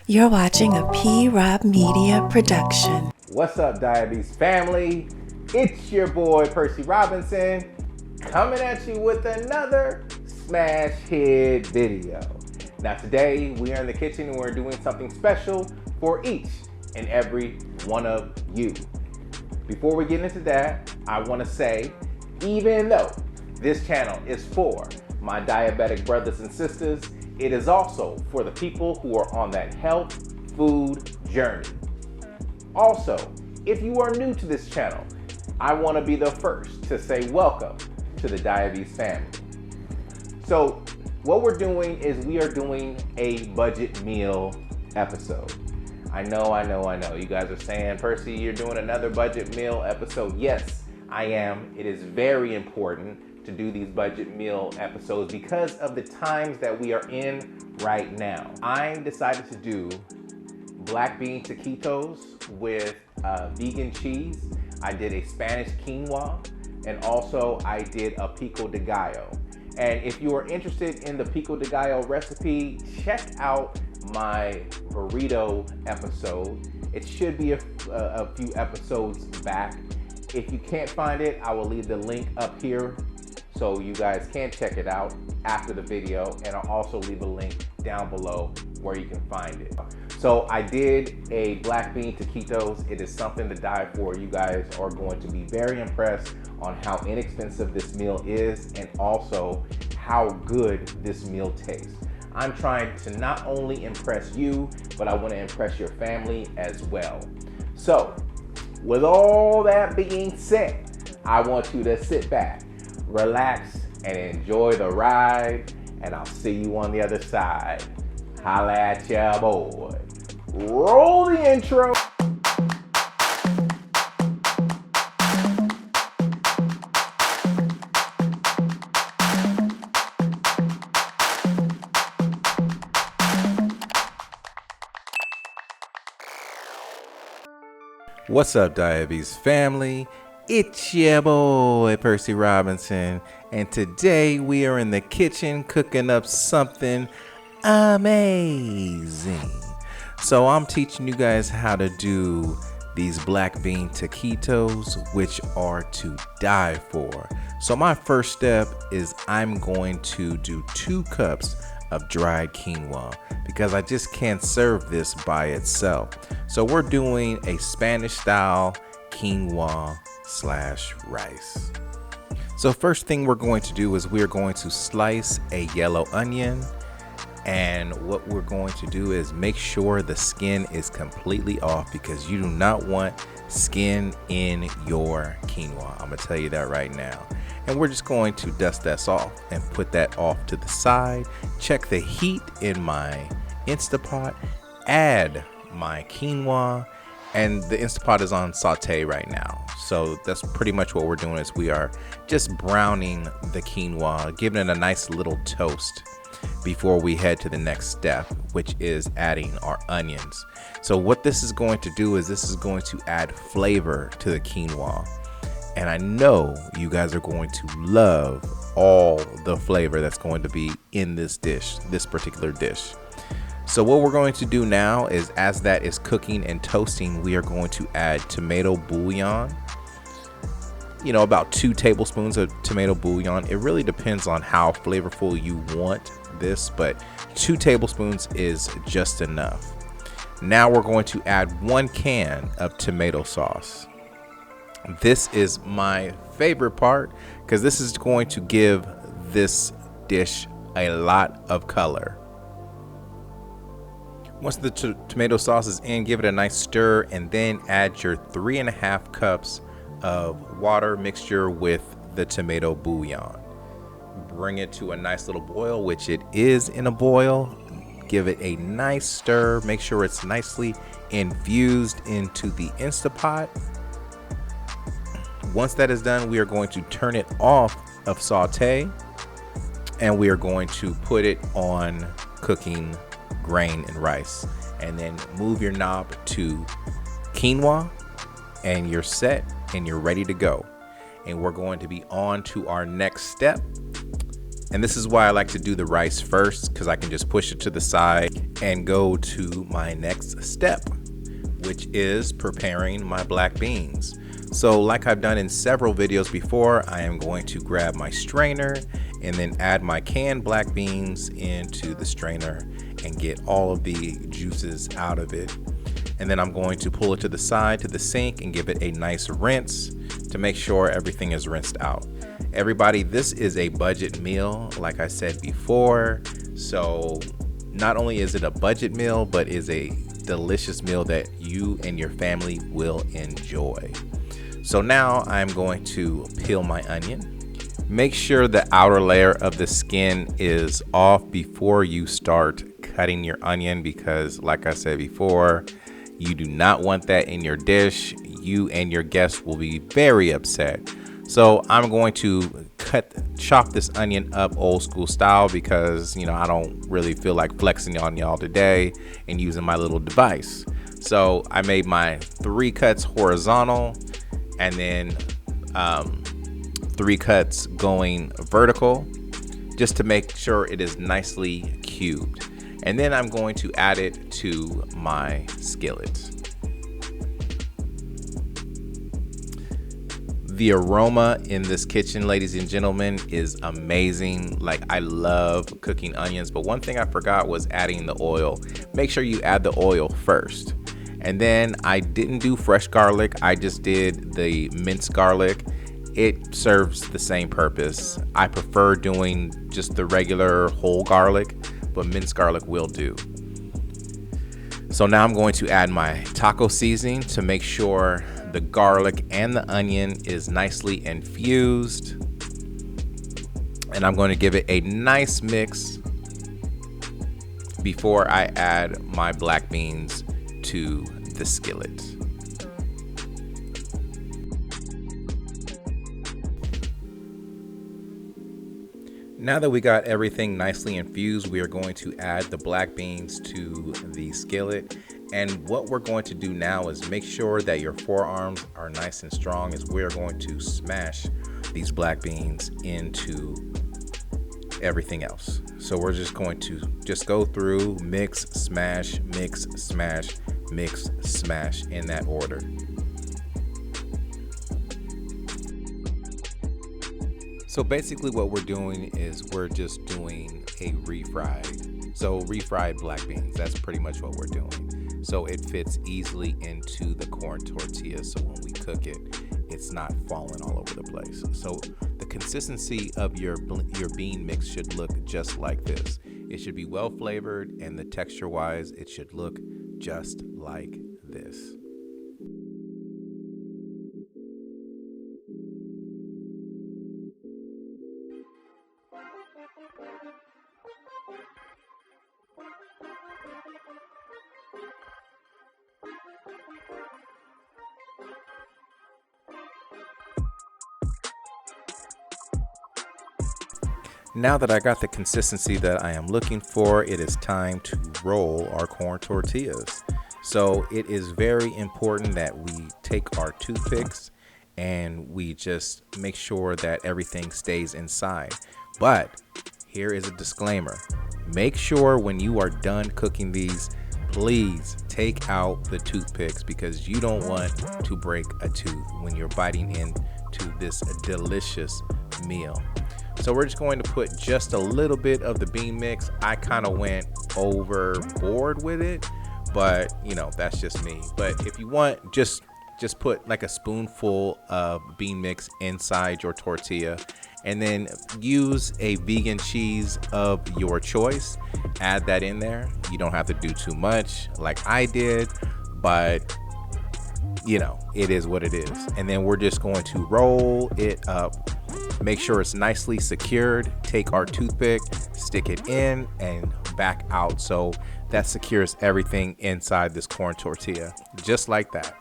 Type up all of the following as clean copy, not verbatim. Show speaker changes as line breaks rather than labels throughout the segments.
You're watching a P-Rob Media production.
What's up, DiaBEAST family? It's your boy, Percy Robinson, coming at you with another smash hit video. Now today, we are in the kitchen and we're doing something special for each and every one of you. Before we get into that, I want to say, even though this channel is for my diabetic brothers and sisters, it is also for the people who are on that health food journey. Also, if you are new to this channel, I want to be the first to say welcome to the DiaBEAST family. So what we're doing is we are doing a budget meal episode. I know. You guys are saying, Percy, you're doing another budget meal episode. Yes, I am. It is very important to do these budget meal episodes because of the times that we are in right now. I decided to do black bean taquitos with vegan cheese. I did a Spanish quinoa, and also I did a pico de gallo. And if you are interested in the pico de gallo recipe, check out my burrito episode. It should be a few episodes back. If you can't find it, I will leave the link up here so you guys can check it out after the video, and I'll also leave a link down below where you can find it. So I did a black bean taquitos. It is something to die for. You guys are going to be very impressed on how inexpensive this meal is and also how good this meal tastes. I'm trying to not only impress you, but I want to impress your family as well. So with all that being said, I want you to sit back, relax, and enjoy the ride, and I'll see you on the other side. Holla at ya, boy. Roll the intro. What's up, DiaBEAST family? It's your boy, Percy Robinson, and today we are in the kitchen cooking up something amazing. So I'm teaching you guys how to do these black bean taquitos, which are to die for. So my first step is I'm going to do 2 cups of dried quinoa because I just can't serve this by itself. So we're doing a Spanish style quinoa / rice. So first thing we're going to do is we're going to slice a yellow onion, and what we're going to do is make sure the skin is completely off because you do not want skin in your quinoa. I'm gonna tell you that right now. And we're just going to dust that off and put that off to the side. Check the heat in my Instapot, add my quinoa, and the Instapot is on saute right now. So that's pretty much what we're doing is we are just browning the quinoa, giving it a nice little toast before we head to the next step, which is adding our onions. So what this is going to do is this is going to add flavor to the quinoa. And I know you guys are going to love all the flavor that's going to be in this dish, this particular dish. So what we're going to do now is as that is cooking and toasting, we are going to add tomato bouillon. You know, about 2 tablespoons of tomato bouillon. It really depends on how flavorful you want this, but 2 tablespoons is just enough. Now we're going to add 1 can of tomato sauce. This is my favorite part because this is going to give this dish a lot of color. Once the tomato sauce is in, give it a nice stir and then add your 3.5 cups of water mixture with the tomato bouillon. Bring it to a nice little boil, which it is in a boil. Give it a nice stir. Make sure it's nicely infused into the Instapot. Once that is done, we are going to turn it off of saute and we are going to put it on cooking grain and rice, and then move your knob to quinoa and you're set and you're ready to go. And we're going to be on to our next step, And this is why I like to do the rice first, because I can just push it to the side and go to my next step, which is preparing my black beans. So like I've done in several videos before, I am going to grab my strainer and then add my canned black beans into the strainer and get all of the juices out of it. And then I'm going to pull it to the side to the sink and give it a nice rinse to make sure everything is rinsed out. Everybody, this is a budget meal, like I said before. So not only is it a budget meal, but is a delicious meal that you and your family will enjoy. So now I'm going to peel my onion. Make sure the outer layer of the skin is off before you start cutting your onion, because like I said before, you do not want that in your dish. You and your guests will be very upset. So I'm going to chop this onion up old school style, because I don't really feel like flexing on y'all today and using my little device. So I made my 3 cuts horizontal and then 3 cuts going vertical, just to make sure it is nicely cubed. And then I'm going to add it to my skillet. The aroma in this kitchen, ladies and gentlemen, is amazing. Like, I love cooking onions, but one thing I forgot was adding the oil. Make sure you add the oil first. And then I didn't do fresh garlic. I just did the minced garlic. It serves the same purpose. I prefer doing just the regular whole garlic, but minced garlic will do. So now I'm going to add my taco seasoning to make sure the garlic and the onion is nicely infused. And I'm going to give it a nice mix before I add my black beans to the skillet. Now that we got everything nicely infused, we are going to add the black beans to the skillet. And what we're going to do now is make sure that your forearms are nice and strong, as we're going to smash these black beans into everything else. So we're just going to go through, mix, smash, mix, smash, mix, smash in that order. So basically what we're doing is we're just doing a refried. So refried black beans, that's pretty much what we're doing. So it fits easily into the corn tortilla, so when we cook it, it's not falling all over the place. So the consistency of your bean mix should look just like this. It should be well flavored, and the texture wise, it should look just like this. Now that I got the consistency that I am looking for, it is time to roll our corn tortillas. So it is very important that we take our toothpicks and we just make sure that everything stays inside. But here is a disclaimer. Make sure when you are done cooking these, please take out the toothpicks, because you don't want to break a tooth when you're biting into this delicious meal. So we're just going to put just a little bit of the bean mix. I kind of went overboard with it, but that's just me. But if you want, just put like a spoonful of bean mix inside your tortilla, and then use a vegan cheese of your choice. Add that in there. You don't have to do too much like I did, but it is what it is. And then we're just going to roll it up. Make sure it's nicely secured. Take our toothpick, stick it in and back out, so that secures everything inside this corn tortilla, just like that.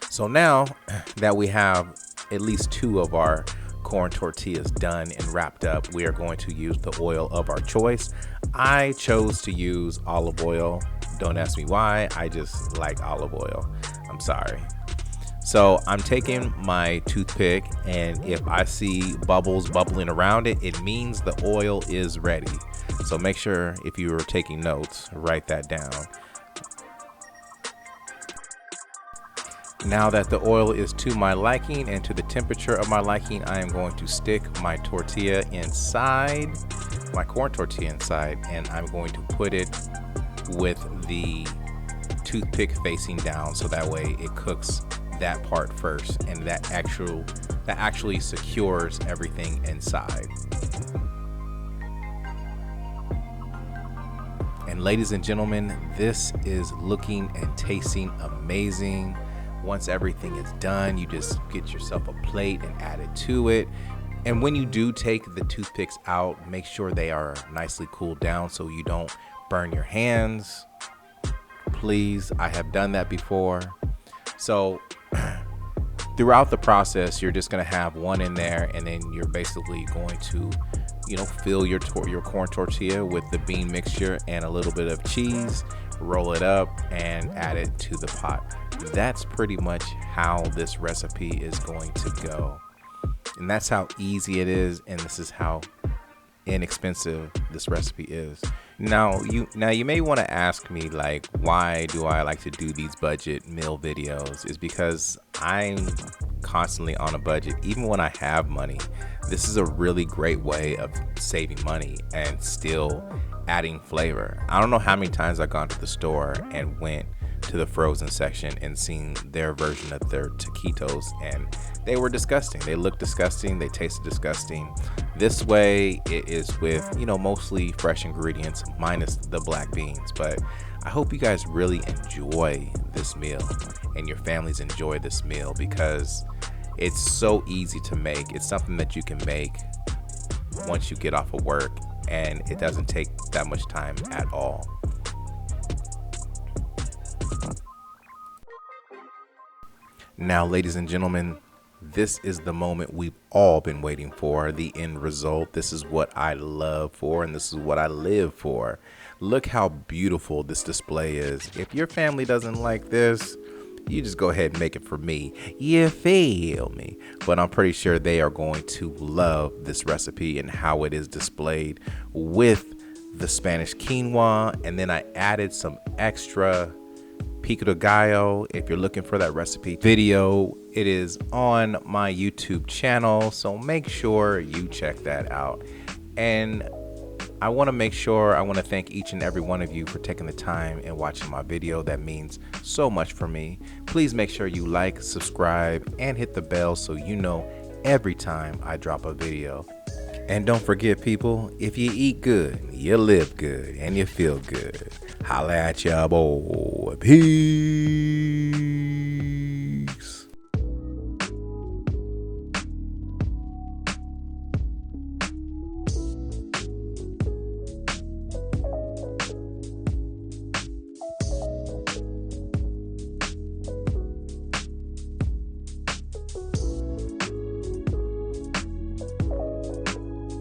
So now that we have at least 2 of our corn tortillas done and wrapped up, we are going to use the oil of our choice. I chose to use olive oil. Don't ask me why. I just like olive oil. I'm sorry. So I'm taking my toothpick, and if I see bubbles bubbling around it, it means the oil is ready. So make sure, if you are taking notes, write that down. Now that the oil is to my liking and to the temperature of my liking, I am going to stick my tortilla inside, my corn tortilla inside, and I'm going to put it with the toothpick facing down, so that way it cooks that part first, and that actually secures everything inside. And ladies and gentlemen, this is looking and tasting amazing. Once everything is done, you just get yourself a plate and add it to it. And when you do take the toothpicks out, make sure they are nicely cooled down so you don't burn your hands. Please, I have done that before. So throughout the process, you're just gonna have one in there, and then you're basically going to, fill your corn tortilla with the bean mixture and a little bit of cheese, roll it up, and add it to the pot. That's pretty much how this recipe is going to go. And that's how easy it is, and this is how inexpensive this recipe is. Now you may want to ask me, like, why do I like to do these budget meal videos? Is because I'm constantly on a budget. Even when I have money, this is a really great way of saving money and still adding flavor. I don't know how many times I've gone to the store and went to the frozen section and seen their version of their taquitos, and they were disgusting. They looked disgusting. They tasted disgusting. This way it is with, mostly fresh ingredients minus the black beans. But I hope you guys really enjoy this meal and your families enjoy this meal, because it's so easy to make. It's something that you can make once you get off of work, and it doesn't take that much time at all. Now, ladies and gentlemen, this is the moment we've all been waiting for, the end result. This is what I love for, and this is what I live for. Look how beautiful this display is. If your family doesn't like this, you just go ahead and make it for me. You feel me? But I'm pretty sure they are going to love this recipe and how it is displayed with the Spanish quinoa. And then I added some extra pico de gallo. If you're looking for that recipe video, it is on my YouTube channel, so make sure you check that out. And I want to thank each and every one of you for taking the time and watching my video. That means so much for me. Please make sure you like, subscribe, and hit the bell so you know every time I drop a video. And don't forget, people, if you eat good, you live good, and you feel good. Holla at ya, boy. Peace.